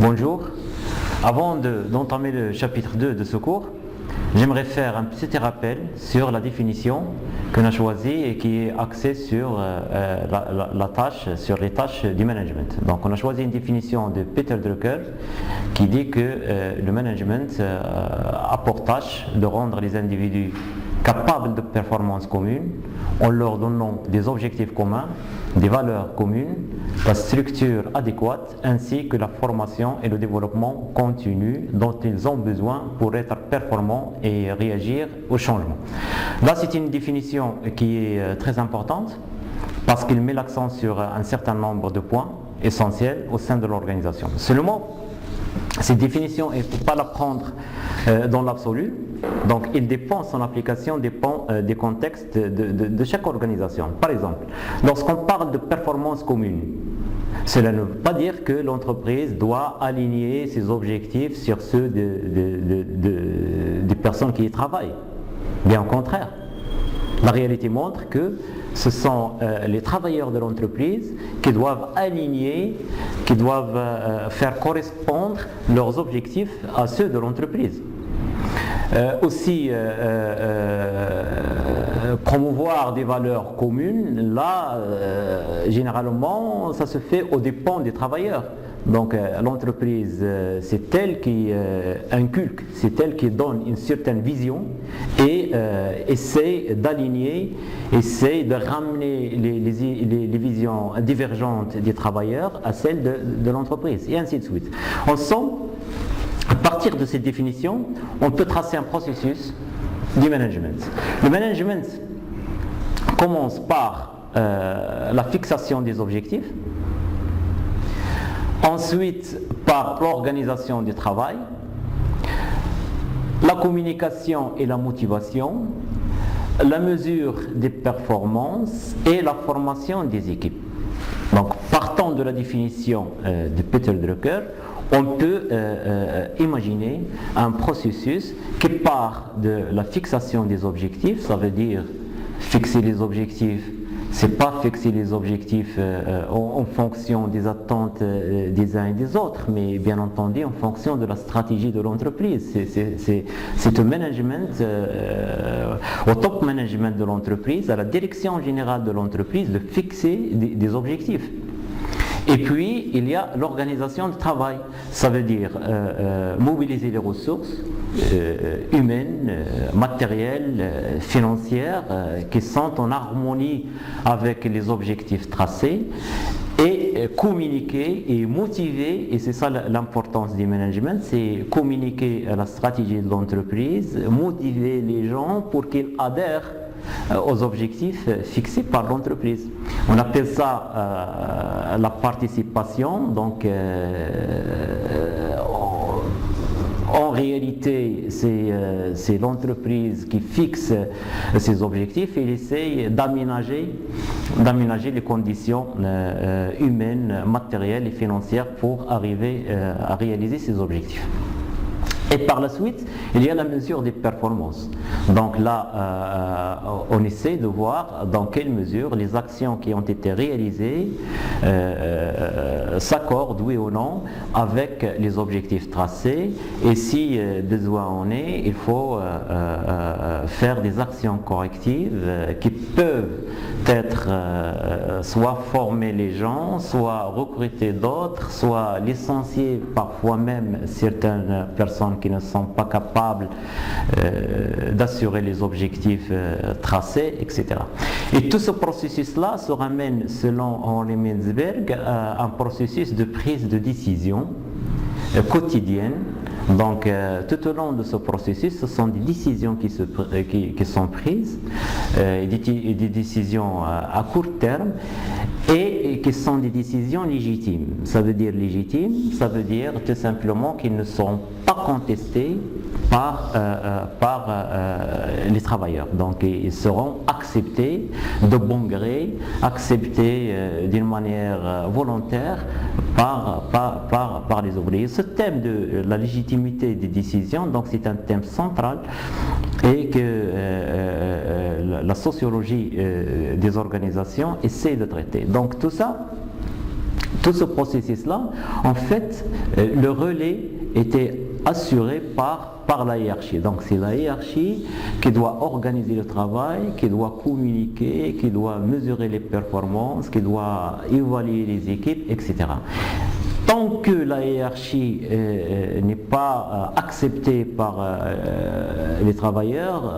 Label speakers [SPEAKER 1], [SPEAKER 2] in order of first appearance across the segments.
[SPEAKER 1] Bonjour. Avant d'entamer le chapitre 2 de ce cours, j'aimerais faire un petit rappel sur la définition qu'on a choisie et qui est axée sur sur les tâches du management. Donc on a choisi une définition de Peter Drucker qui dit que le management a pour tâche de rendre les individus capables de performances communes en leur donnant des objectifs communs, des valeurs communes, la structure adéquate ainsi que la formation et le développement continu dont ils ont besoin pour être performants et réagir au changement. Là, c'est une définition qui est très importante parce qu'il met l'accent sur un certain nombre de points essentiels au sein de l'organisation. Seulement, cette définition, il ne faut pas la prendre dans l'absolu, donc son application dépend des contextes de chaque organisation. Par exemple, lorsqu'on parle de performance commune, cela ne veut pas dire que l'entreprise doit aligner ses objectifs sur ceux des personnes qui y travaillent. Bien au contraire. La réalité montre que ce sont les travailleurs de l'entreprise qui doivent aligner, qui doivent faire correspondre leurs objectifs à ceux de l'entreprise. Promouvoir des valeurs communes, là, généralement, ça se fait aux dépens des travailleurs. Donc l'entreprise, c'est elle qui inculque, c'est elle qui donne une certaine vision et essaie d'aligner, essaie de ramener les visions divergentes des travailleurs à celles de l'entreprise, et ainsi de suite. En somme, à partir de cette définition, on peut tracer un processus du management. Le management commence par la fixation des objectifs, ensuite par l'organisation du travail, la communication et la motivation, la mesure des performances et la formation des équipes. Donc, partant de la définition de Peter Drucker, on peut imaginer un processus qui part de la fixation des objectifs, ça veut dire fixer les objectifs. C'est pas fixer les objectifs en fonction des attentes des uns et des autres, mais bien entendu en fonction de la stratégie de l'entreprise. C'est au management, au top management de l'entreprise, à la direction générale de l'entreprise de fixer des objectifs. Et puis, il y a l'organisation du travail. Ça veut dire mobiliser les ressources humaines, matérielles, financières, qui sont en harmonie avec les objectifs tracés, et communiquer et motiver, et c'est ça l'importance du management, c'est communiquer la stratégie de l'entreprise, motiver les gens pour qu'ils adhèrent aux objectifs fixés par l'entreprise. On appelle ça la participation. Donc en réalité, c'est l'entreprise qui fixe ses objectifs et il essaye d'aménager les conditions humaines, matérielles et financières pour arriver à réaliser ses objectifs. Et par la suite, il y a la mesure des performances. Donc là, on essaie de voir dans quelle mesure les actions qui ont été réalisées s'accordent, oui ou non, avec les objectifs tracés. Et si besoin en est, il faut faire des actions correctives qui peuvent être soit former les gens, soit recruter d'autres, soit licencier parfois même certaines personnes qui ne sont pas capables d'assurer les objectifs tracés, etc. Et tout ce processus-là se ramène, selon Henri Mintzberg, à un processus de prise de décision quotidienne. Donc tout au long de ce processus, ce sont des décisions qui sont prises, des décisions à court terme et qui sont des décisions légitimes. Ça veut dire légitime, ça veut dire tout simplement qu'ils ne seront pas contestés par les travailleurs. Donc ils seront acceptés de bon gré, acceptés d'une manière volontaire par les ouvriers. Ce thème de la légitimité des décisions, donc c'est un thème central et que la sociologie des organisations essaie de traiter. Donc tout ça Tout ce processus-là, en fait, le relais était assuré par la hiérarchie. Donc c'est la hiérarchie qui doit organiser le travail, qui doit communiquer, qui doit mesurer les performances, qui doit évaluer les équipes, etc. Tant que la hiérarchie n'est pas acceptée par les travailleurs,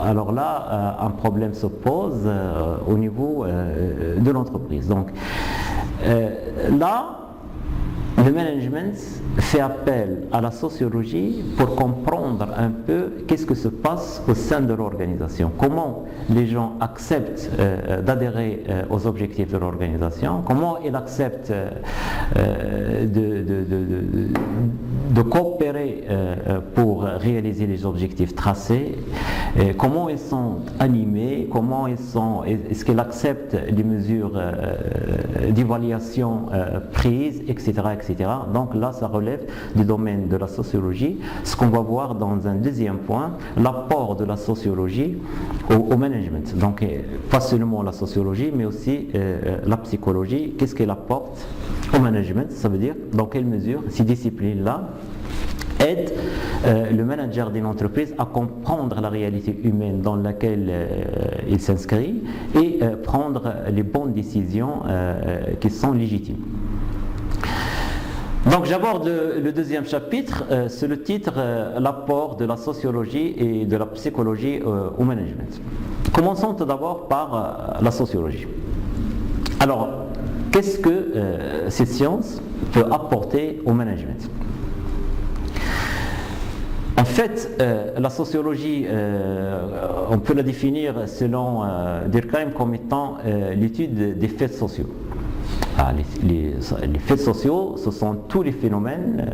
[SPEAKER 1] alors là, un problème se pose au niveau de l'entreprise. Donc là, le management fait appel à la sociologie pour comprendre un peu qu'est-ce que se passe au sein de l'organisation, comment les gens acceptent d'adhérer aux objectifs de l'organisation, comment ils acceptent de coopérer pour réaliser les objectifs tracés, comment ils sont animés, est-ce qu'ils acceptent les mesures d'évaluation prises, etc., etc. Donc là, ça relève du domaine de la sociologie. Ce qu'on va voir dans un deuxième point, l'apport de la sociologie au management. Donc pas seulement la sociologie, mais aussi la psychologie. Qu'est-ce qu'elle apporte au management? Ça veut dire dans quelle mesure ces disciplines-là aident le manager d'une entreprise à comprendre la réalité humaine dans laquelle il s'inscrit et prendre les bonnes décisions qui sont légitimes. Donc j'aborde le deuxième chapitre, c'est le titre l'apport de la sociologie et de la psychologie au management. Commençons tout d'abord par la sociologie. Alors, qu'est-ce que cette science peut apporter au management? En fait, la sociologie, on peut la définir selon Durkheim comme étant l'étude des faits sociaux. Les faits sociaux, ce sont tous les phénomènes,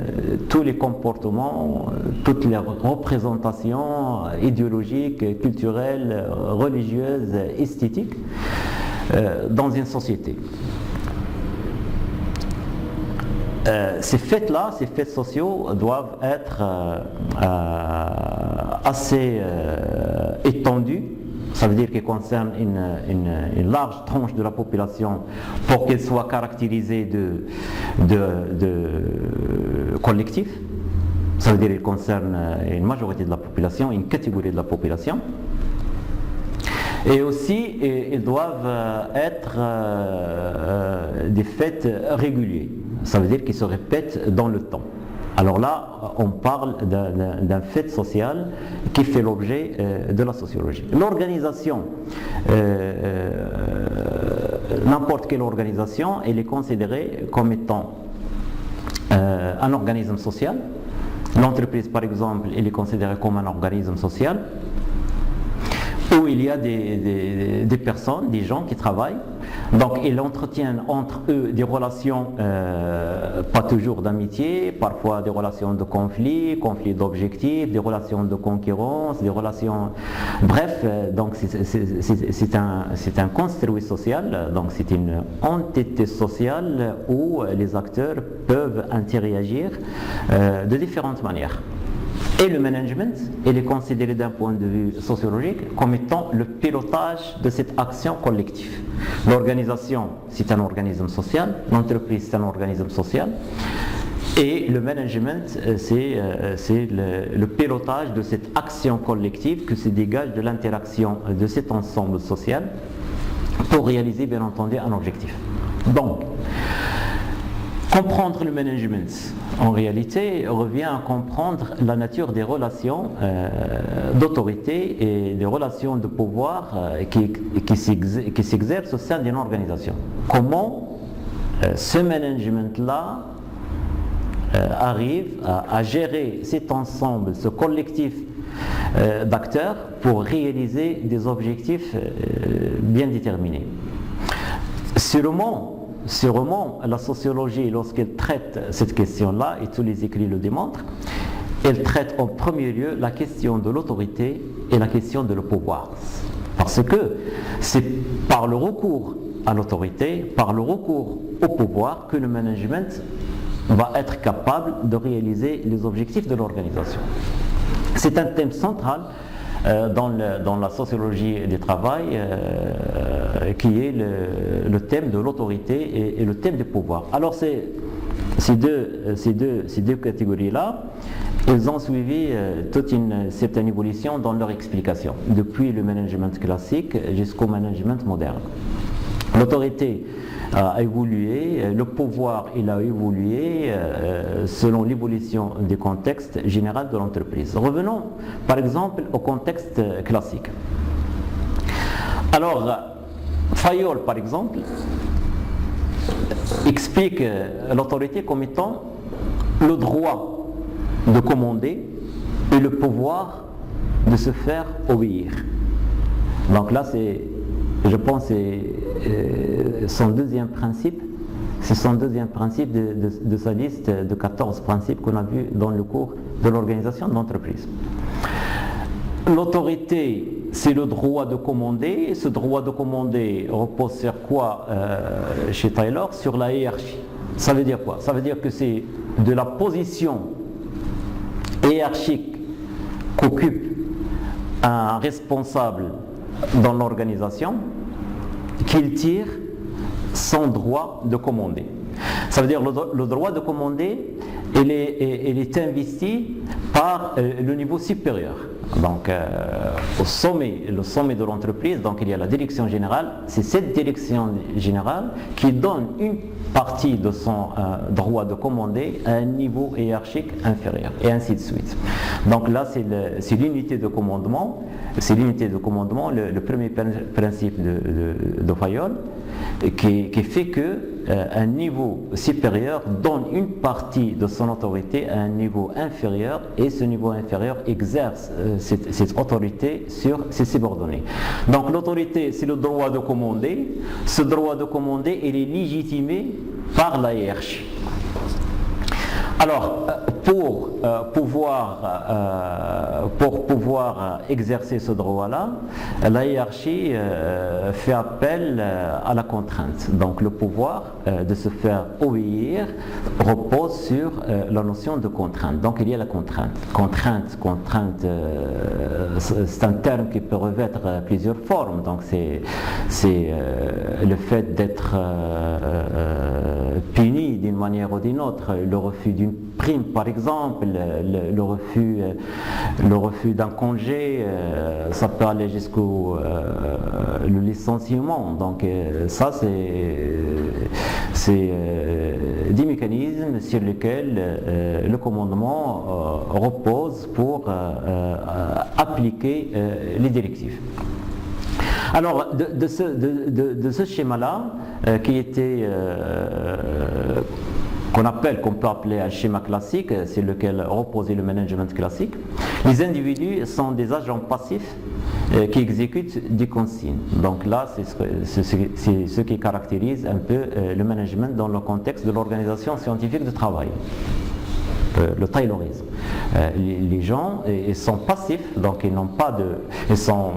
[SPEAKER 1] tous les comportements, toutes les représentations idéologiques, culturelles, religieuses, esthétiques dans une société. Ces faits-là, ces faits sociaux doivent être assez étendus. Ça veut dire qu'ils concernent une large tranche de la population pour qu'elle soit caractérisée de collectif. Ça veut dire qu'ils concernent une majorité de la population, une catégorie de la population. Et aussi, ils doivent être des faits réguliers. Ça veut dire qu'ils se répètent dans le temps. Alors là, on parle d'un fait social qui fait l'objet de la sociologie. L'organisation, n'importe quelle organisation, elle est considérée comme étant un organisme social. L'entreprise, par exemple, elle est considérée comme un organisme social où il y a des personnes, des gens qui travaillent. Donc ils entretiennent entre eux des relations, pas toujours d'amitié, parfois des relations de conflit d'objectifs, des relations de concurrence, des relations... Bref, donc c'est un construit social, donc c'est une entité sociale où les acteurs peuvent interagir de différentes manières. Et le management, il est considéré d'un point de vue sociologique comme étant le pilotage de cette action collective. L'organisation, c'est un organisme social, l'entreprise, c'est un organisme social, et le management, c'est le pilotage de cette action collective que se dégage de l'interaction de cet ensemble social pour réaliser, bien entendu, un objectif. Donc, comprendre le management, en réalité, revient à comprendre la nature des relations d'autorité et des relations de pouvoir qui s'exercent au sein d'une organisation. Comment ce management-là arrive à gérer cet ensemble, ce collectif d'acteurs pour réaliser des objectifs bien déterminés. Sûrement, la sociologie, lorsqu'elle traite cette question-là, et tous les écrits le démontrent, elle traite en premier lieu la question de l'autorité et la question de le pouvoir. Parce que c'est par le recours à l'autorité, par le recours au pouvoir, que le management va être capable de réaliser les objectifs de l'organisation. C'est un thème central dans la sociologie du travail qui est le thème de l'autorité et le thème du pouvoir. Alors ces deux catégories-là, ils ont suivi toute une certaine évolution dans leur explication, depuis le management classique jusqu'au management moderne. L'autorité a évolué, le pouvoir il a évolué selon l'évolution du contexte général de l'entreprise. Revenons par exemple au contexte classique. Alors, Fayol par exemple explique l'autorité comme étant le droit de commander et le pouvoir de se faire obéir. Donc là je pense c'est son deuxième principe, c'est son deuxième principe de sa liste de 14 principes qu'on a vu dans le cours de l'organisation de l'entreprise. L'autorité, c'est le droit de commander, et ce droit de commander repose sur quoi chez Taylor? Sur la hiérarchie. Ça veut dire quoi? Ça veut dire que c'est de la position hiérarchique qu'occupe un responsable dans l'organisation qu'il tire son droit de commander. Ça veut dire le droit de commander, il est investi par le niveau supérieur. Donc le sommet de l'entreprise, donc il y a la direction générale, c'est cette direction générale qui donne une partie de son droit de commander à un niveau hiérarchique inférieur, et ainsi de suite. Donc là c'est l'unité de commandement, le premier principe de Fayol, qui fait que un niveau supérieur donne une partie de son autorité à un niveau inférieur, et ce niveau inférieur exerce cette autorité sur ses subordonnés. Donc l'autorité, c'est le droit de commander. Ce droit de commander, il est légitimé par la hiérarchie. Alors, pour pouvoir exercer ce droit-là, la hiérarchie fait appel à la contrainte. Donc, le pouvoir de se faire obéir repose sur la notion de contrainte. Donc, il y a la contrainte. Contrainte, c'est un terme qui peut revêtre plusieurs formes. Donc, c'est le fait d'être puni d'une manière ou d'une autre, le refus d'une prime par exemple, le refus d'un congé, ça peut aller jusqu'au le licenciement. Donc ça c'est des mécanismes sur lesquels le commandement repose pour appliquer les directives. Alors, de ce schéma-là, qui était qu'on peut appeler un schéma classique, sur lequel reposait le management classique, les individus sont des agents passifs qui exécutent des consignes. Donc là, c'est ce qui caractérise un peu le management dans le contexte de l'organisation scientifique de travail. Le Taylorisme. Les gens ils sont passifs, donc ils sont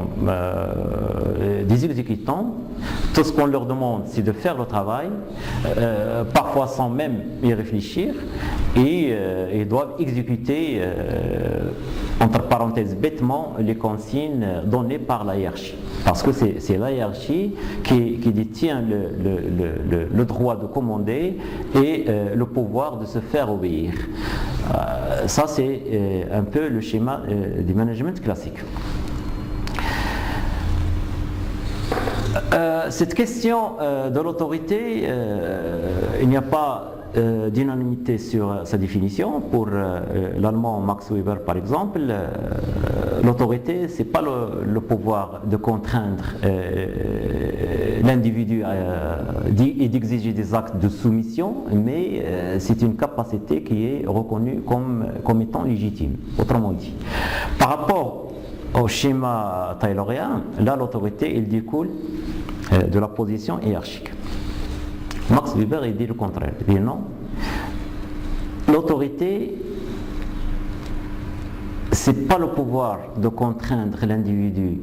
[SPEAKER 1] des exécutants. Tout ce qu'on leur demande, c'est de faire le travail, parfois sans même y réfléchir, et ils doivent exécuter, entre parenthèses, bêtement, les consignes données par la hiérarchie. Parce que c'est la hiérarchie qui détient le droit de commander et le pouvoir de se faire obéir. Ça, c'est un peu le schéma du management classique. Cette question de l'autorité, il n'y a pas d'unanimité sur sa définition. Pour l'allemand Max Weber par exemple, l'autorité, c'est pas le pouvoir de contraindre l'individu et d'exiger des actes de soumission, mais c'est une capacité qui est reconnue comme étant légitime, autrement dit. Par rapport au schéma taylorien, là l'autorité il découle de la position hiérarchique. Max Weber il dit le contraire, il dit non, l'autorité c'est pas le pouvoir de contraindre l'individu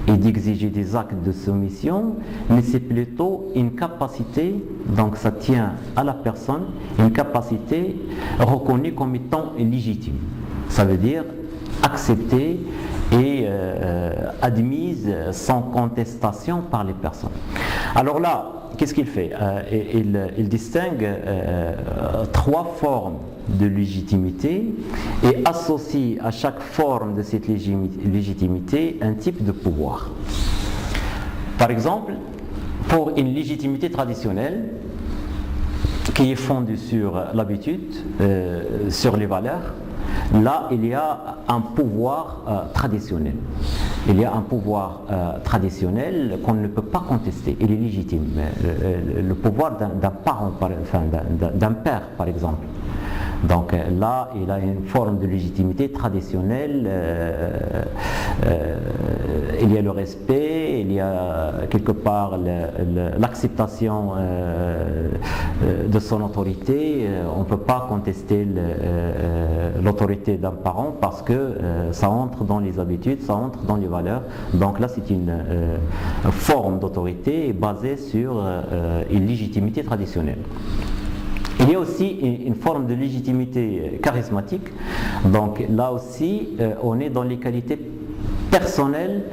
[SPEAKER 1] et d'exiger des actes de soumission, mais c'est plutôt une capacité, donc ça tient à la personne, une capacité reconnue comme étant légitime. Ça veut dire accepter et admise sans contestation par les personnes. Alors là, qu'est-ce qu'il fait? Il distingue trois formes de légitimité et associe à chaque forme de cette légitimité un type de pouvoir. Par exemple, pour une légitimité traditionnelle qui est fondée sur l'habitude, sur les valeurs, là, il y a un pouvoir traditionnel. Il y a un pouvoir traditionnel qu'on ne peut pas contester. Il est légitime. Le pouvoir d'un parent, enfin, d'un père, par exemple. Donc là, il a une forme de légitimité traditionnelle, il y a le respect, il y a quelque part l'acceptation de son autorité. On ne peut pas contester l'autorité d'un parent parce que ça entre dans les habitudes, ça entre dans les valeurs. Donc là, c'est une forme d'autorité basée sur une légitimité traditionnelle. Il y a aussi une forme de légitimité charismatique. Donc là aussi, on est dans les qualités personnelles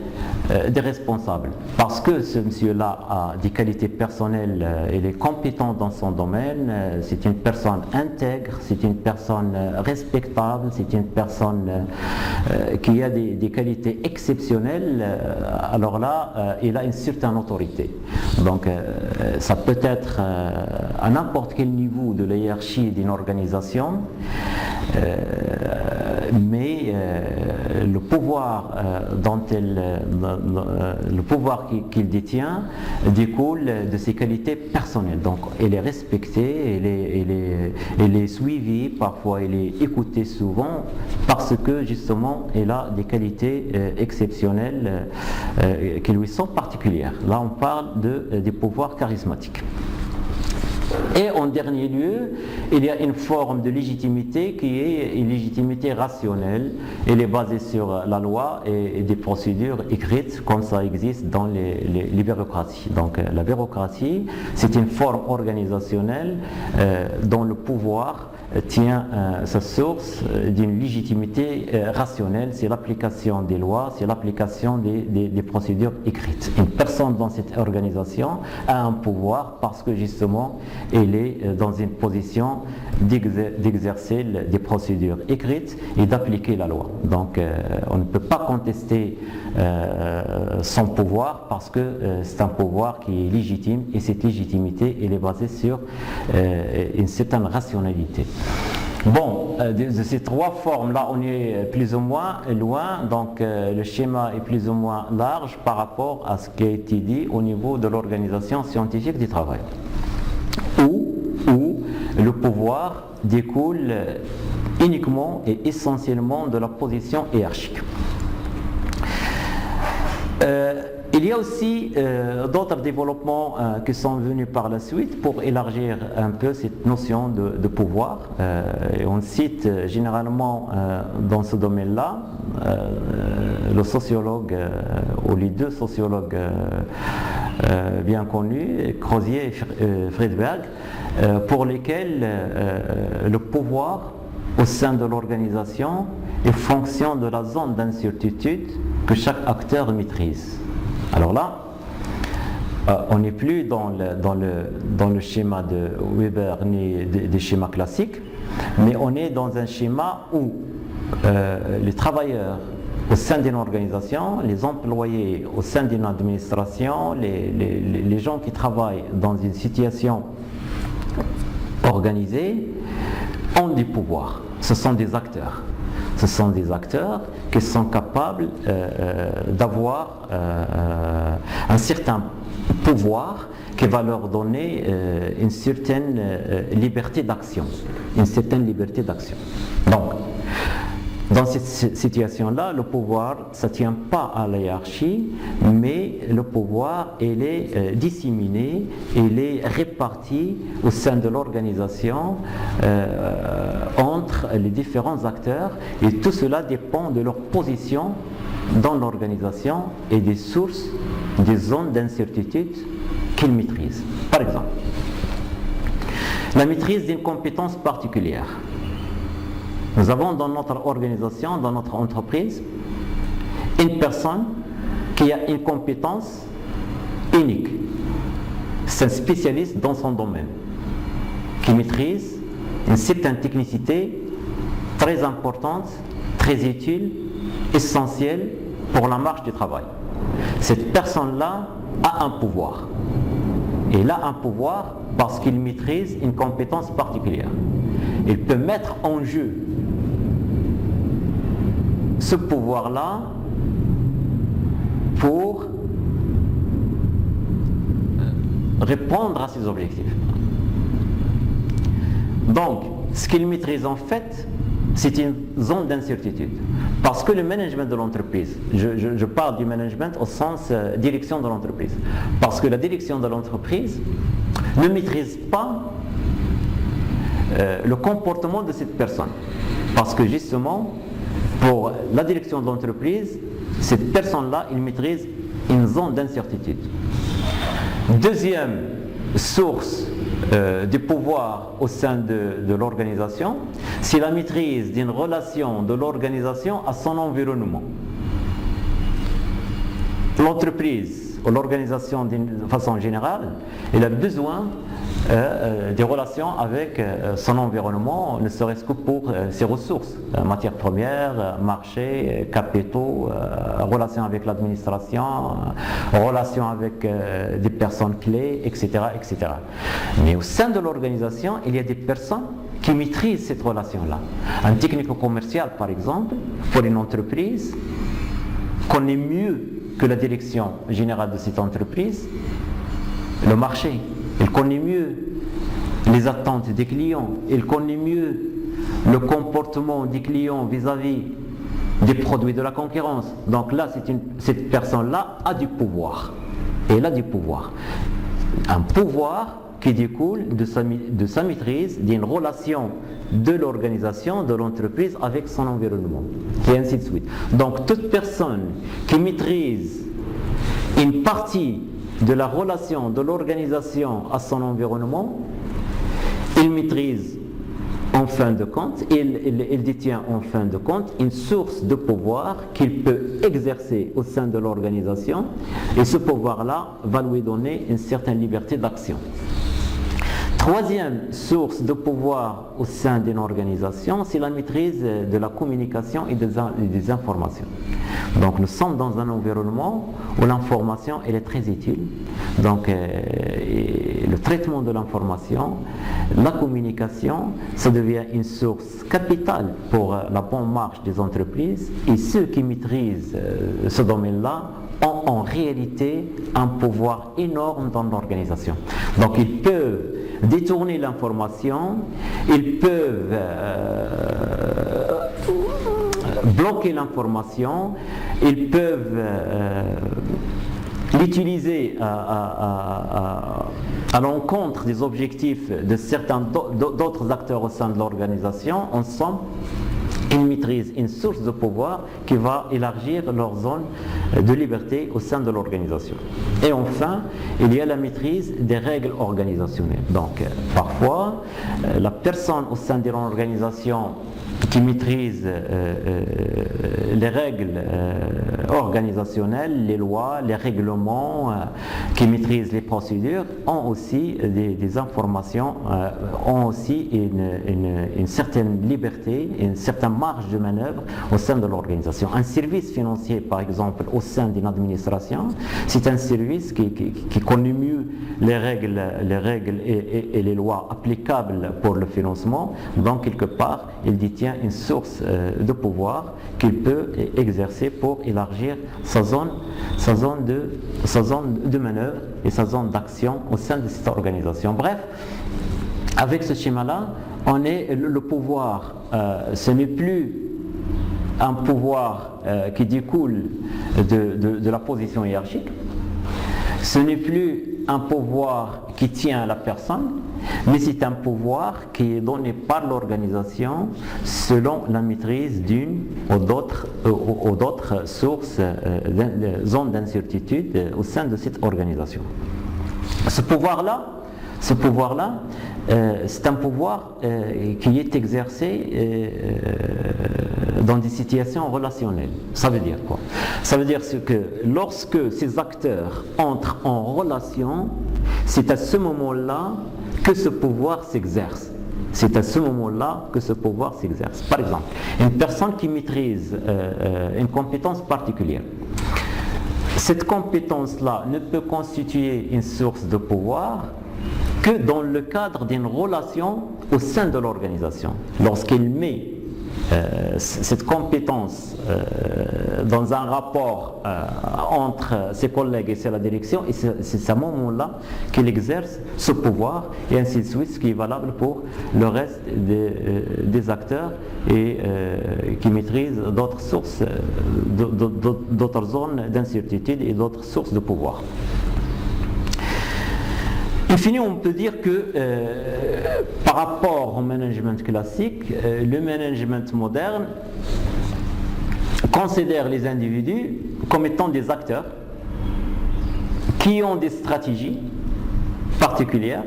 [SPEAKER 1] des responsables. Parce que ce monsieur-là a des qualités personnelles, il est compétent dans son domaine, c'est une personne intègre, c'est une personne respectable, c'est une personne qui a des qualités exceptionnelles, alors là, il a une certaine autorité. Donc ça peut être à n'importe quel niveau de la hiérarchie d'une organisation, mais le pouvoir le pouvoir qu'il détient découle de ses qualités personnelles. Donc il est respecté, il est suivi, parfois il est écouté souvent parce que justement il a des qualités exceptionnelles qui lui sont particulières. Là on parle des pouvoirs charismatiques. Et en dernier lieu, il y a une forme de légitimité qui est une légitimité rationnelle. Elle est basée sur la loi et des procédures écrites comme ça existe dans les bureaucraties. Donc la bureaucratie, c'est une forme organisationnelle dont le pouvoir tient sa source d'une légitimité rationnelle, c'est l'application des lois, c'est l'application des procédures écrites. Une personne dans cette organisation a un pouvoir parce que justement elle est dans une position d'exercer des procédures écrites et d'appliquer la loi. Donc on ne peut pas contester son pouvoir parce que c'est un pouvoir qui est légitime et cette légitimité elle est basée sur une certaine rationalité. Bon, de ces trois formes-là, on est plus ou moins loin, donc le schéma est plus ou moins large par rapport à ce qui a été dit au niveau de l'organisation scientifique du travail, où le pouvoir découle uniquement et essentiellement de la position hiérarchique. Il y a aussi d'autres développements qui sont venus par la suite pour élargir un peu cette notion de pouvoir. Et on cite généralement dans ce domaine-là le sociologue ou les deux sociologues bien connus, Crozier et Friedberg, pour lesquels le pouvoir au sein de l'organisation est fonction de la zone d'incertitude que chaque acteur maîtrise. Alors là, on n'est plus dans le schéma de Weber ni des schémas classiques, mais on est dans un schéma où les travailleurs au sein d'une organisation, les employés au sein d'une administration, les gens qui travaillent dans une situation organisée ont du pouvoir. Ce sont des acteurs. Ce sont des acteurs qui sont capables d'avoir un certain pouvoir qui va leur donner une certaine liberté d'action. Une certaine liberté d'action. Donc, dans cette situation-là, le pouvoir, ça ne tient pas à la hiérarchie, mais le pouvoir, il est disséminé, il est réparti au sein de l'organisation entre les différents acteurs, et tout cela dépend de leur position dans l'organisation et des sources, des zones d'incertitude qu'ils maîtrisent. Par exemple, la maîtrise d'une compétence particulière. Nous avons dans notre organisation, dans notre entreprise, une personne qui a une compétence unique. C'est un spécialiste dans son domaine, qui maîtrise une certaine technicité très importante, très utile, essentielle pour la marche du travail. Cette personne-là a un pouvoir. Il a un pouvoir parce qu'il maîtrise une compétence particulière. Il peut mettre en jeu ce pouvoir-là pour répondre à ses objectifs. Donc, ce qu'il maîtrise en fait, c'est une zone d'incertitude. Parce que le management de l'entreprise, je parle du management au sens direction de l'entreprise, parce que la direction de l'entreprise ne maîtrise pas le comportement de cette personne. Parce que justement, pour la direction de l'entreprise, cette personne-là, il maîtrise une zone d'incertitude. Deuxième source du pouvoir au sein de l'organisation, c'est la maîtrise d'une relation de l'organisation à son environnement. L'entreprise ou l'organisation d'une façon générale, elle a besoin des relations avec son environnement, ne serait-ce que pour ses ressources, matières premières, marché, capitaux, relations avec l'administration, relations avec des personnes clés, etc., etc. Mais au sein de l'organisation, il y a des personnes qui maîtrisent cette relation-là. Un technique commercial, par exemple, pour une entreprise, connaît mieux que la direction générale de cette entreprise le marché. Il connaît mieux les attentes des clients, il connaît mieux le comportement des clients vis-à-vis des produits de la concurrence. Donc là, cette personne-là a du pouvoir. Elle a du pouvoir. Un pouvoir qui découle de sa maîtrise d'une relation de l'organisation, de l'entreprise avec son environnement, et ainsi de suite. Donc toute personne qui maîtrise une partie de la relation de l'organisation à son environnement, il maîtrise en fin de compte, il détient en fin de compte une source de pouvoir qu'il peut exercer au sein de l'organisation, et ce pouvoir-là va lui donner une certaine liberté d'action. Troisième source de pouvoir au sein d'une organisation, c'est la maîtrise de la communication et des informations. Donc nous sommes dans un environnement où l'information elle est très utile. Donc le traitement de l'information, la communication, ça devient une source capitale pour la bonne marche des entreprises, et ceux qui maîtrisent ce domaine-là ont en réalité un pouvoir énorme dans l'organisation. Donc ils peuvent détourner l'information, ils peuvent bloquer l'information, ils peuvent l'utiliser à l'encontre des objectifs de certains d'autres acteurs au sein de l'organisation. En somme, ils maîtrisent une source de pouvoir qui va élargir leur zone de liberté au sein de l'organisation. Et enfin, il y a la maîtrise des règles organisationnelles. Donc, parfois, la personne au sein d'une organisation qui maîtrise les règles organisationnelles, les lois, les règlements, qui maîtrisent les procédures, ont aussi des informations, ont aussi une certaine liberté, une certaine marge de manœuvre au sein de l'organisation. Un service financier, par exemple, au sein d'une administration, c'est un service qui connaît mieux les règles et les lois applicables pour le financement. Donc, quelque part, il détient une source de pouvoir qu'il peut exercer pour élargir sa zone de manœuvre et sa zone d'action au sein de cette organisation. Bref, avec ce schéma-là, le pouvoir, ce n'est plus un pouvoir qui découle de la position hiérarchique, ce n'est plus un pouvoir qui tient à la personne, mais c'est un pouvoir qui est donné par l'organisation selon la maîtrise d'une ou d'autres sources, zones d'incertitude au sein de cette organisation. Ce pouvoir-là Ce pouvoir-là, c'est un pouvoir qui est exercé dans des situations relationnelles. Ça veut dire quoi? Ça veut dire que lorsque ces acteurs entrent en relation, c'est à ce moment-là que ce pouvoir s'exerce. C'est à ce moment-là que ce pouvoir s'exerce. Par exemple, une personne qui maîtrise une compétence particulière, cette compétence-là ne peut constituer une source de pouvoir que dans le cadre d'une relation au sein de l'organisation. Lorsqu'il met cette compétence dans un rapport entre ses collègues et c'est la direction, et c'est à ce moment-là qu'il exerce ce pouvoir, et ainsi de suite, ce qui est valable pour le reste des acteurs et qui maîtrisent d'autres sources, d'autres zones d'incertitude et d'autres sources de pouvoir. In fine, on peut dire que par rapport au management classique, le management moderne considère les individus comme étant des acteurs qui ont des stratégies particulières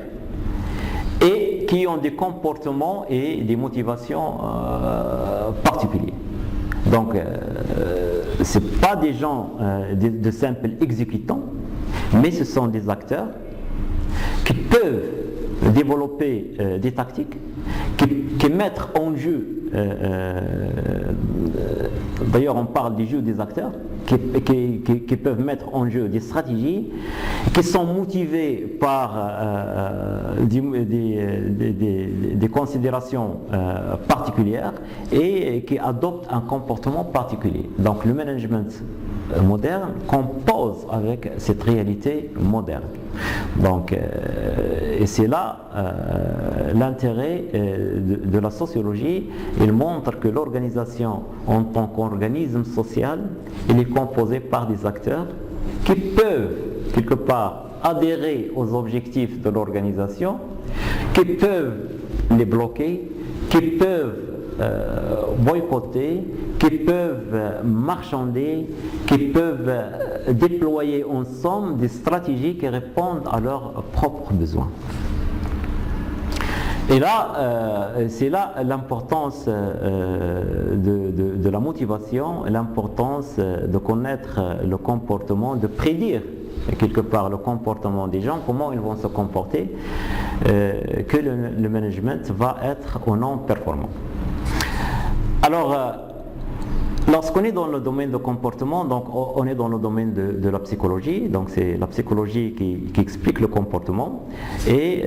[SPEAKER 1] et qui ont des comportements et des motivations particuliers. Donc, ce ne sont pas des gens de simples exécutants, mais ce sont des acteurs qui peuvent développer des tactiques, qui mettent en jeu, d'ailleurs on parle du jeu des acteurs, qui peuvent mettre en jeu des stratégies, qui sont motivés par des considérations particulières et qui adoptent un comportement particulier. Donc le management moderne compose avec cette réalité moderne. Donc, et c'est là l'intérêt de la sociologie. Il montre que l'organisation en tant qu'organisme social, elle est composée par des acteurs qui peuvent quelque part adhérer aux objectifs de l'organisation, qui peuvent les bloquer, qui peuvent boycotter, qui peuvent marchander, qui peuvent déployer en somme des stratégies qui répondent à leurs propres besoins. Et là, c'est là l'importance de la motivation, l'importance de connaître le comportement, de prédire quelque part le comportement des gens, comment ils vont se comporter, que le management va être ou non performant. Alors, lorsqu'on est dans le domaine de comportement, donc on est dans le domaine de la psychologie, donc c'est la psychologie qui explique le comportement, et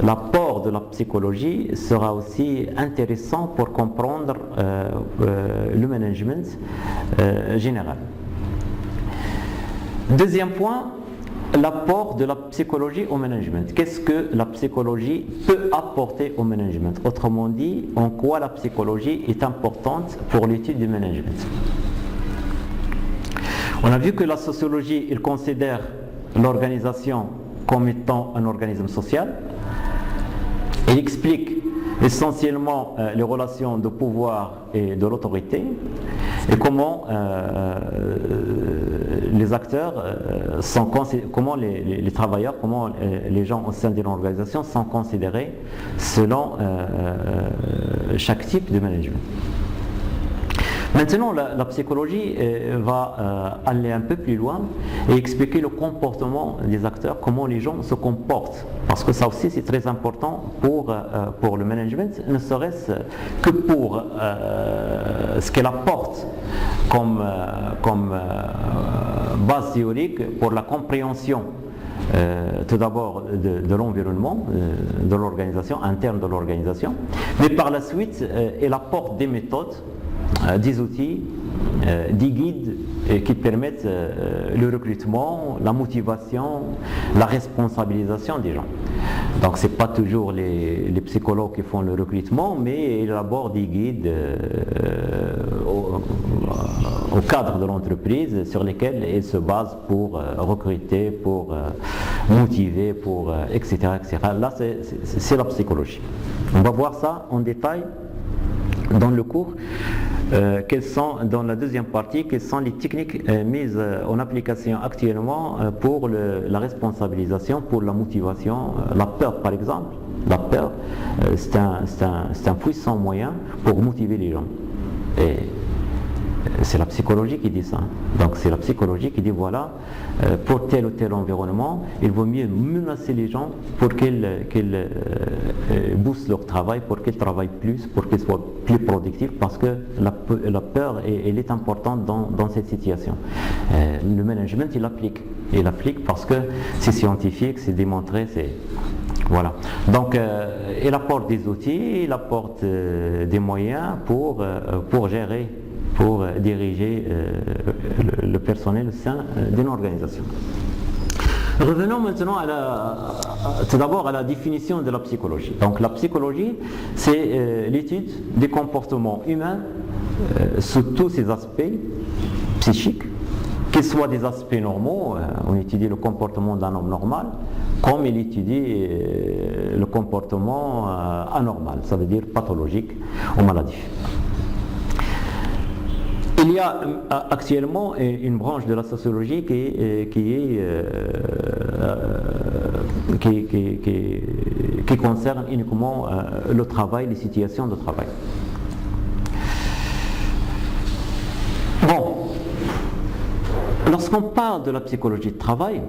[SPEAKER 1] l'apport de la psychologie sera aussi intéressant pour comprendre le management général. Deuxième point, l'apport de la psychologie au management. Qu'est-ce que la psychologie peut apporter au management? Autrement dit, en quoi la psychologie est importante pour l'étude du management? On a vu que la sociologie, elle considère l'organisation comme étant un organisme social. Elle explique essentiellement les relations de pouvoir et de l'autorité, et comment les acteurs comment les travailleurs, comment les gens au sein de l'organisation sont considérés selon chaque type de management. Maintenant, la psychologie va aller un peu plus loin et expliquer le comportement des acteurs, comment les gens se comportent. Parce que ça aussi c'est très important pour le management, ne serait-ce que pour ce qu'elle apporte comme base théorique pour la compréhension tout d'abord de l'environnement, de l'organisation, interne de l'organisation, mais par la suite elle apporte des méthodes, des outils, des guides qui permettent le recrutement, la motivation, la responsabilisation des gens. Donc ce n'est pas toujours les psychologues qui font le recrutement, mais ils élaborent des guides au cadre de l'entreprise sur lesquels ils se basent pour recruter, pour motiver, pour etc., etc. Là c'est la psychologie. On va voir ça en détail dans le cours. quelles sont, dans la deuxième partie, quelles sont les techniques mises en application actuellement pour la responsabilisation, pour la motivation, la peur par exemple. La peur, c'est un puissant moyen pour motiver les gens. Et c'est la psychologie qui dit ça. Donc c'est la psychologie qui dit voilà, pour tel ou tel environnement, il vaut mieux menacer les gens pour qu'ils boostent leur travail, pour qu'ils travaillent plus, pour qu'ils soient plus productifs, parce que la peur elle est importante dans cette situation. Le management il applique parce que c'est scientifique, c'est démontré, c'est voilà. Donc il apporte des outils, il apporte des moyens pour gérer, pour diriger le personnel au sein d'une organisation. Revenons maintenant tout d'abord à la définition de la psychologie. Donc la psychologie, c'est l'étude des comportements humains sous tous ses aspects psychiques, qu'ils soient des aspects normaux, on étudie le comportement d'un homme normal, comme il étudie le comportement anormal, ça veut dire pathologique ou maladif. Il y a actuellement une branche de la sociologie qui concerne uniquement le travail, les situations de travail. Bon, lorsqu'on parle de la psychologie de travail,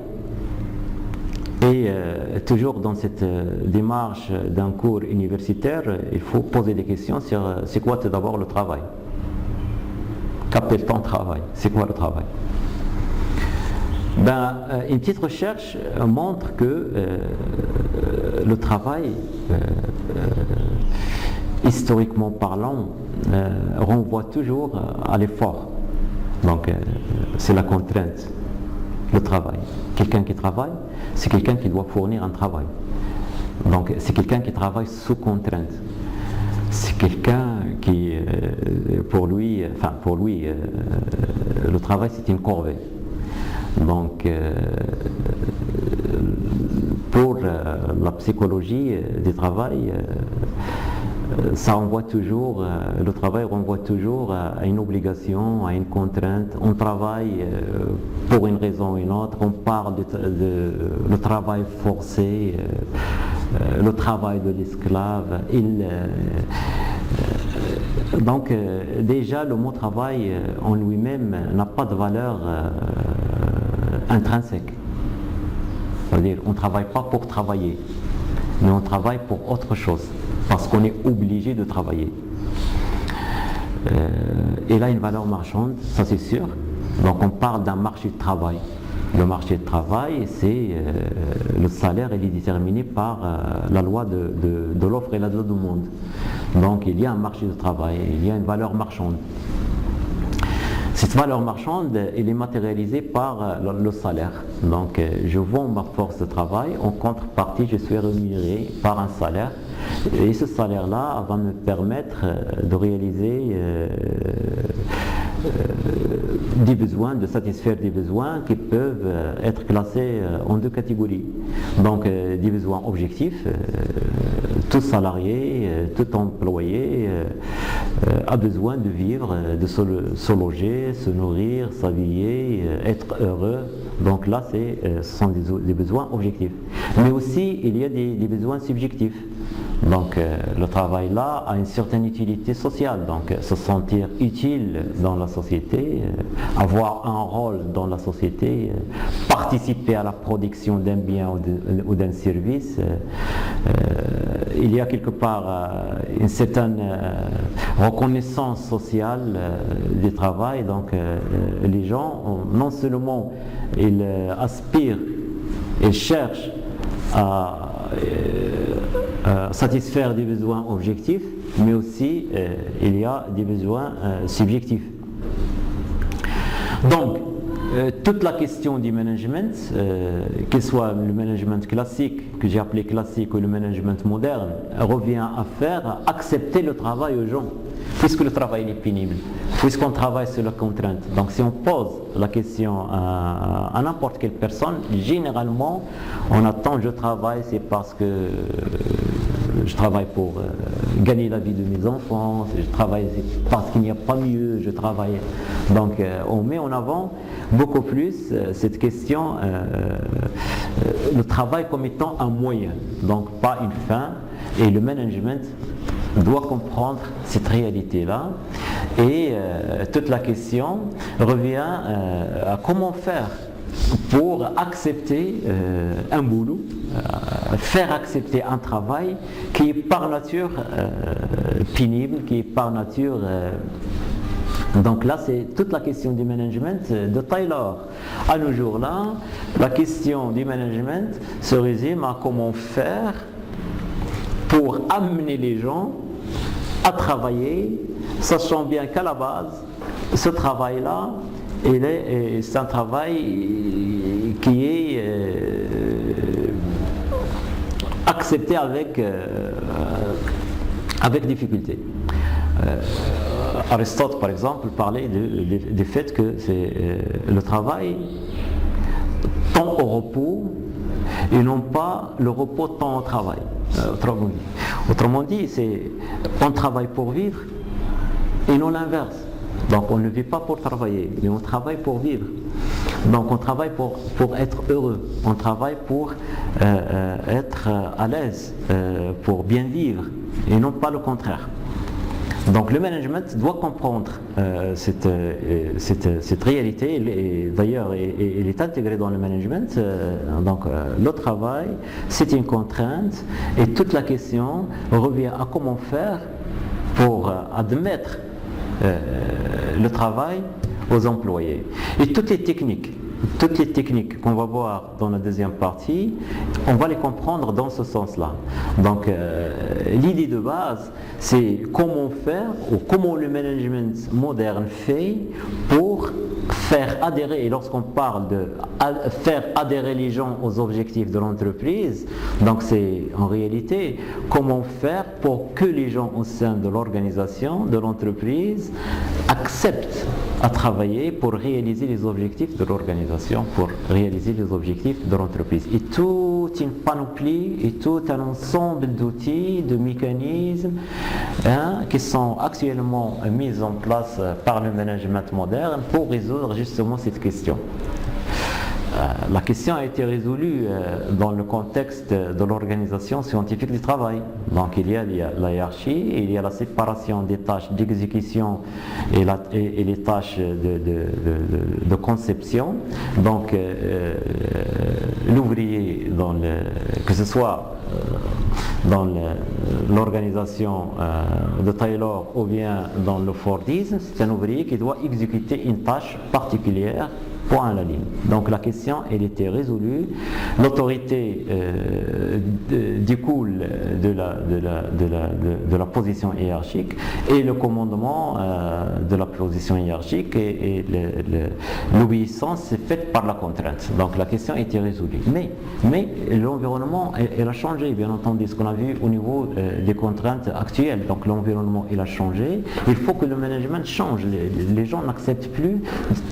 [SPEAKER 1] et toujours dans cette démarche d'un cours universitaire, il faut poser des questions sur c'est quoi tout d'abord le travail. Qu'appelle-t-on travail? C'est quoi le travail? Une petite recherche montre que le travail, historiquement parlant, renvoie toujours à l'effort. Donc c'est la contrainte, le travail. Quelqu'un qui travaille, c'est quelqu'un qui doit fournir un travail. Donc c'est quelqu'un qui travaille sous contrainte. C'est quelqu'un qui, pour lui, le travail c'est une corvée. Donc, pour la psychologie du travail, ça renvoie toujours, le travail renvoie toujours à une obligation, à une contrainte. On travaille pour une raison ou une autre. On parle de le travail forcé, le travail de l'esclave. Donc déjà le mot travail en lui-même n'a pas de valeur intrinsèque. C'est-à-dire on ne travaille pas pour travailler, mais on travaille pour autre chose, parce qu'on est obligé de travailler. Il a une valeur marchande, ça c'est sûr. Donc on parle d'un marché de travail. Le marché de travail, c'est le salaire, il est déterminé par la loi de l'offre et la demande. Donc il y a un marché de travail, il y a une valeur marchande. Cette valeur marchande, elle est matérialisée par le salaire. Donc je vends ma force de travail, en contrepartie je suis rémunéré par un salaire. Et ce salaire-là va me permettre de réaliser des besoins, de satisfaire des besoins qui peuvent être classés en deux catégories. Donc des besoins objectifs, tout salarié, tout employé a besoin de vivre, de se loger, se nourrir, s'habiller, être heureux. Donc là, ce sont des besoins objectifs. Mais aussi, il y a des besoins subjectifs. Donc le travail là a une certaine utilité sociale, donc se sentir utile dans la société, avoir un rôle dans la société, participer à la production d'un bien ou d'un service. Il y a quelque part une certaine reconnaissance sociale du travail, donc les gens, non seulement ils aspirent, ils cherchent à satisfaire des besoins objectifs, mais aussi il y a des besoins subjectifs. Donc, toute la question du management, qu'il soit le management classique, que j'ai appelé classique, ou le management moderne, revient à faire accepter le travail aux gens, puisque le travail est pénible, puisqu'on travaille sur la contrainte. Donc si on pose la question à n'importe quelle personne, généralement on attend je travaille, c'est parce que je travaille pour gagner la vie de mes enfants, je travaille parce qu'il n'y a pas mieux, je travaille. Donc on met en avant beaucoup plus cette question, le travail comme étant un moyen, donc pas une fin, et le management doit comprendre cette réalité-là. Et toute la question revient à comment faire pour accepter un boulot, faire accepter un travail qui est par nature pénible, qui est par nature... donc là, c'est toute la question du management de Taylor. À nos jours-là, la question du management se résume à comment faire pour amener les gens à travailler, sachant bien qu'à la base, ce travail-là, c'est un travail qui est accepté avec difficulté. Aristote, par exemple, parlait du fait que c'est le travail tend au repos et non pas le repos tend au travail. Autrement dit, on travaille pour vivre et non l'inverse. Donc on ne vit pas pour travailler, mais on travaille pour vivre. Donc on travaille pour être heureux, on travaille pour être à l'aise, pour bien vivre, et non pas le contraire. Donc le management doit comprendre cette réalité, et d'ailleurs il est intégré dans le management. Donc le travail, c'est une contrainte, et toute la question revient à comment faire pour admettre le travail aux employés. Et toutes les techniques qu'on va voir dans la deuxième partie, on va les comprendre dans ce sens-là. Donc l'idée de base, c'est comment faire, ou comment le management moderne fait pour faire adhérer, et lorsqu'on parle de faire adhérer les gens aux objectifs de l'entreprise, donc c'est en réalité comment faire pour que les gens au sein de l'organisation, de l'entreprise, acceptent à travailler pour réaliser les objectifs de l'organisation, pour réaliser les objectifs de l'entreprise. Et toute une panoplie et tout un ensemble d'outils, de mécanismes qui sont actuellement mis en place par le management moderne pour résoudre justement cette question. La question a été résolue dans le contexte de l'organisation scientifique du travail. Donc il y a la hiérarchie, il y a la séparation des tâches d'exécution et les tâches de conception. Donc l'ouvrier, que ce soit dans l'organisation de Taylor ou bien dans le Fordisme, c'est un ouvrier qui doit exécuter une tâche particulière, point à la ligne. Donc la question, elle était résolue. L'autorité découle de la position hiérarchique, et le commandement de la position hiérarchique et l'obéissance est faite par la contrainte. Donc la question était résolue. Mais l'environnement, elle a changé, bien entendu, ce qu'on a vu au niveau des contraintes actuelles. Donc l'environnement, il a changé. Il faut que le management change. Les gens n'acceptent plus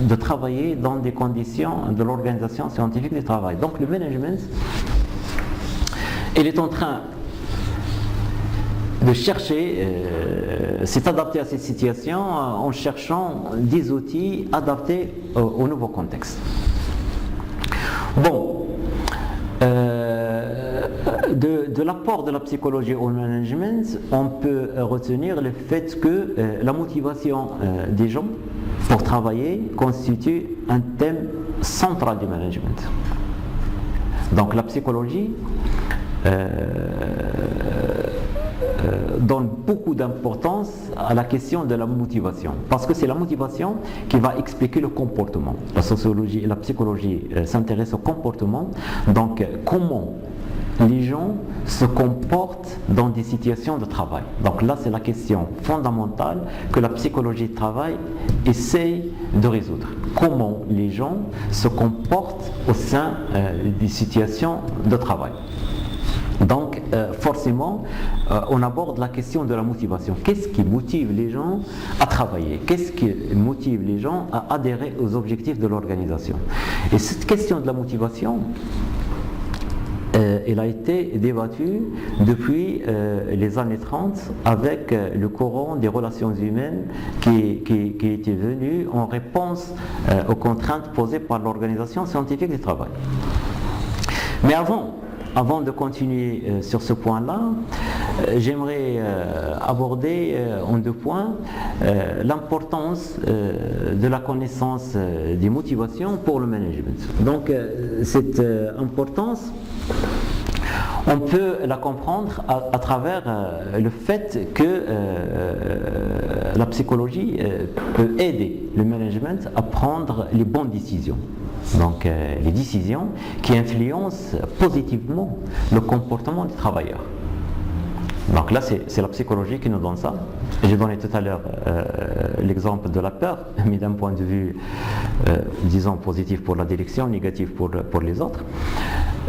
[SPEAKER 1] de travailler dans des conditions de l'organisation scientifique du travail. Donc le management, il est en train de chercher, s'est adapté à cette situation en cherchant des outils adaptés au nouveau contexte. Bon, de l'apport de la psychologie au management, on peut retenir le fait que la motivation des gens pour travailler constitue un thème central du management. Donc la psychologie donne beaucoup d'importance à la question de la motivation, parce que c'est la motivation qui va expliquer le comportement. La sociologie et la psychologie s'intéressent au comportement, donc comment les gens se comportent dans des situations de travail. Donc là, c'est la question fondamentale que la psychologie du travail essaye de résoudre. Comment les gens se comportent au sein des situations de travail. Donc forcément, on aborde la question de la motivation. Qu'est-ce qui motive les gens à travailler? Qu'est-ce qui motive les gens à adhérer aux objectifs de l'organisation? Et cette question de la motivation, il a été débattu depuis les années 30 avec le courant des relations humaines qui était venu en réponse aux contraintes posées par l'Organisation scientifique du travail. Mais avant de continuer sur ce point-là, j'aimerais aborder en 2 points l'importance de la connaissance des motivations pour le management. Donc cette importance, on peut la comprendre à travers le fait que la psychologie peut aider le management à prendre les bonnes décisions. Donc les décisions qui influencent positivement le comportement du travailleur. Donc là, c'est la psychologie qui nous donne ça. J'ai donné tout à l'heure l'exemple de la peur, mais d'un point de vue, disons, positif pour la direction, négatif pour les autres.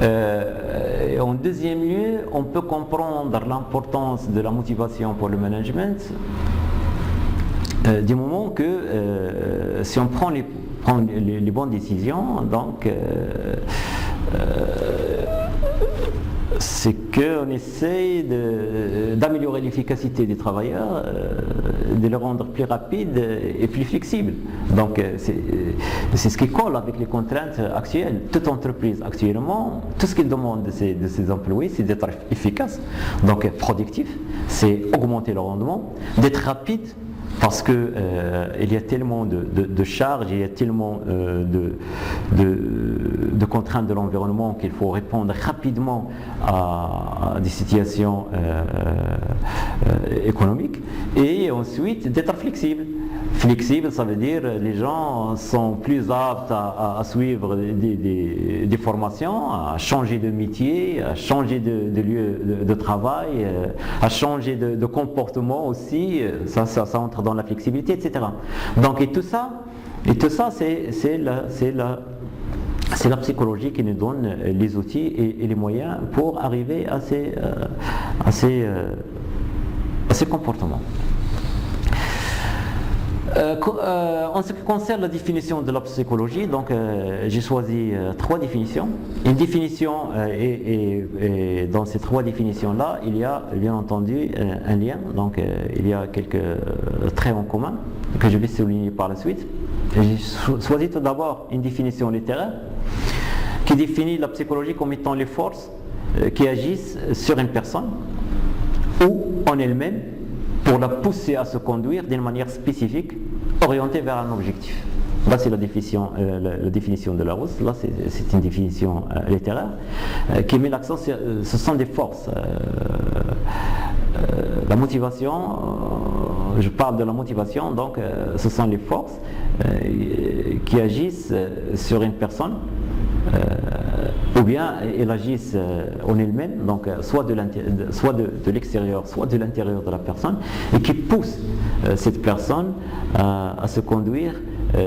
[SPEAKER 1] En deuxième lieu, on peut comprendre l'importance de la motivation pour le management du moment que si on prend les bonnes décisions, donc c'est qu'on essaye d'améliorer l'efficacité des travailleurs, de les rendre plus rapides et plus flexibles. Donc c'est ce qui colle avec les contraintes actuelles. Toute entreprise actuellement, tout ce qu'elle demande de ses employés, c'est d'être efficace, donc productif, c'est augmenter le rendement, d'être rapide, parce que il y a tellement de charges, il y a tellement de contraintes de l'environnement qu'il faut répondre rapidement à des situations économiques, et ensuite d'être flexible. Flexible, ça veut dire les gens sont plus aptes à suivre des formations, à changer de métier, à changer de lieu de travail, à changer de comportement aussi. Ça entre dans la flexibilité, etc. Donc et tout ça, c'est la psychologie qui nous donne les outils et les moyens pour arriver à ces comportements. En ce qui concerne la définition de la psychologie, donc j'ai choisi 3 définitions. Une définition, et dans ces 3 définitions-là, il y a bien entendu un lien, donc il y a quelques traits en commun que je vais souligner par la suite. J'ai choisi tout d'abord une définition littéraire qui définit la psychologie comme étant les forces qui agissent sur une personne ou en elle-même pour la pousser à se conduire d'une manière spécifique, orientée vers un objectif. Là, c'est la définition de Larousse. Là, c'est une définition littéraire qui met l'accent sur ce sont des forces. La motivation, je parle de la motivation, donc ce sont les forces qui agissent sur une personne, ou bien elles agissent en elles-mêmes, donc soit de l'extérieur, soit de l'intérieur de la personne, et qui poussent cette personne à se conduire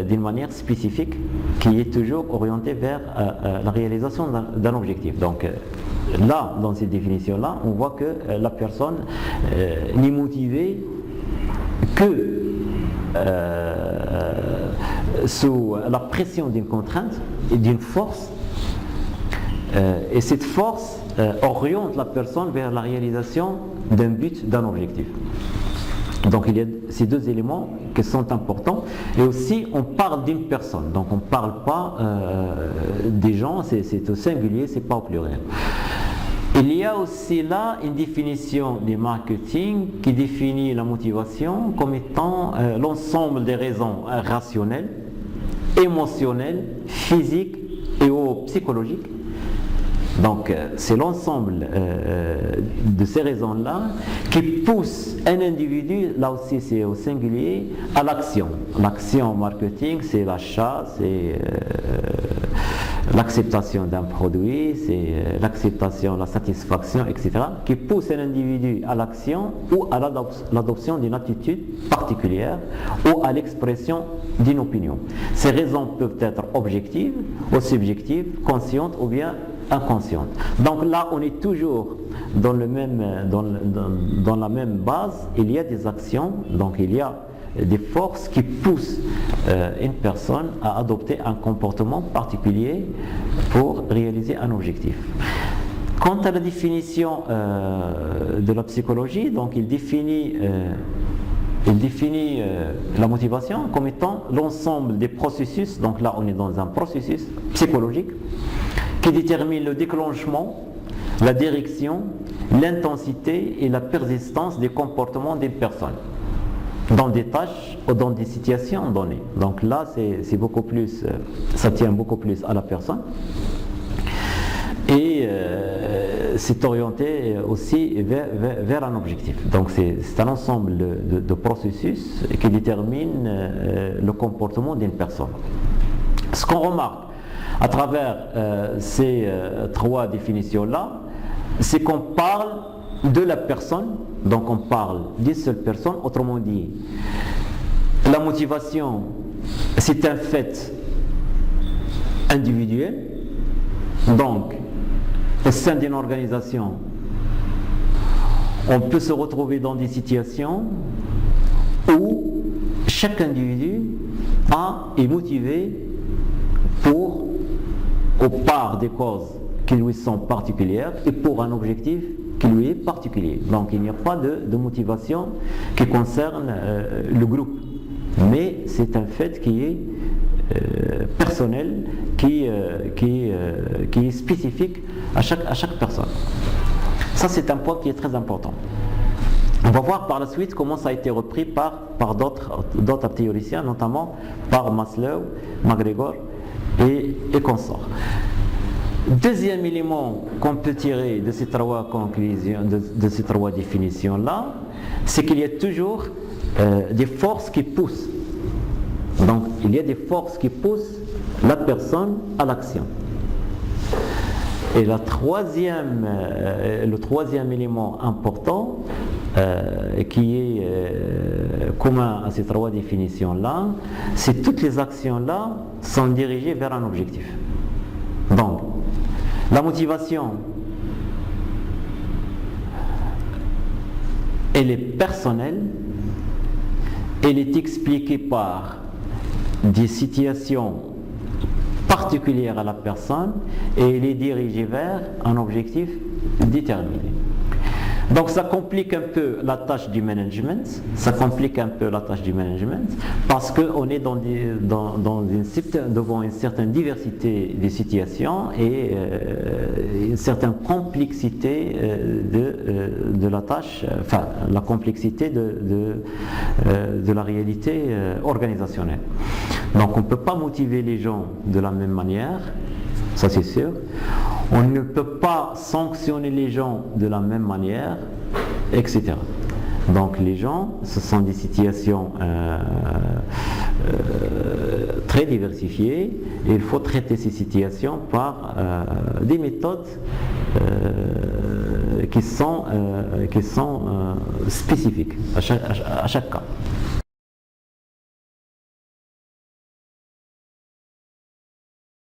[SPEAKER 1] d'une manière spécifique qui est toujours orientée vers la réalisation d'un objectif. Donc là, dans cette définition-là, on voit que la personne n'est motivée que sous la pression d'une contrainte et d'une force, et cette force oriente la personne vers la réalisation d'un but, d'un objectif. Donc il y a ces 2 éléments qui sont importants, et aussi on parle d'une personne, donc on ne parle pas des gens, c'est au singulier, c'est pas au pluriel. Il y a aussi là une définition du marketing qui définit la motivation comme étant l'ensemble des raisons rationnelles, émotionnelles, physiques et ou psychologiques. Donc c'est l'ensemble de ces raisons-là qui poussent un individu, là aussi c'est au singulier, à l'action. L'action marketing, c'est l'achat, c'est l'acceptation d'un produit, c'est l'acceptation, la satisfaction, etc., qui pousse un individu à l'action ou à l'adoption d'une attitude particulière ou à l'expression d'une opinion. Ces raisons peuvent être objectives ou subjectives, conscientes ou bien inconsciente. Donc là, on est toujours dans la même base. Il y a des actions, donc il y a des forces qui poussent une personne à adopter un comportement particulier pour réaliser un objectif. Quant à la définition de la psychologie, donc il définit la motivation comme étant l'ensemble des processus, donc là on est dans un processus psychologique qui détermine le déclenchement, la direction, l'intensité et la persistance des comportements d'une personne dans des tâches ou dans des situations données. Donc là c'est beaucoup plus, ça tient beaucoup plus à la personne. Et c'est orienté aussi vers un objectif. Donc c'est un ensemble de processus qui détermine le comportement d'une personne. Ce qu'on remarque à travers ces trois définitions-là, c'est qu'on parle de la personne, donc on parle d'une seule personne, autrement dit, la motivation, c'est un fait individuel, donc au sein d'une organisation, on peut se retrouver dans des situations où chaque individu est motivé au part des causes qui lui sont particulières et pour un objectif qui lui est particulier. Donc il n'y a pas de motivation qui concerne le groupe, mais c'est un fait qui est personnel, qui est spécifique à chaque personne. Ça c'est un point qui est très important. On va voir par la suite comment ça a été repris par d'autres théoriciens, notamment par Maslow, McGregor et consorts. Deuxième élément qu'on peut tirer de ces trois conclusions, de ces trois définitions-là, c'est qu'il y a toujours des forces qui poussent. Donc il y a des forces qui poussent la personne à l'action. Et le troisième élément important qui est commun à ces trois définitions-là, c'est toutes les actions-là sont dirigées vers un objectif. Donc, la motivation, elle est personnelle, elle est expliquée par des situations particulières à la personne et elle est dirigée vers un objectif déterminé. Donc ça complique un peu la tâche du management, parce qu'on est devant une certaine diversité de situations et une certaine complexité de la tâche, enfin la complexité de la réalité organisationnelle. Donc on ne peut pas motiver les gens de la même manière, ça c'est sûr. On ne peut pas sanctionner les gens de la même manière, etc. Donc les gens, ce sont des situations très diversifiées et il faut traiter ces situations par des méthodes qui sont spécifiques à chaque cas.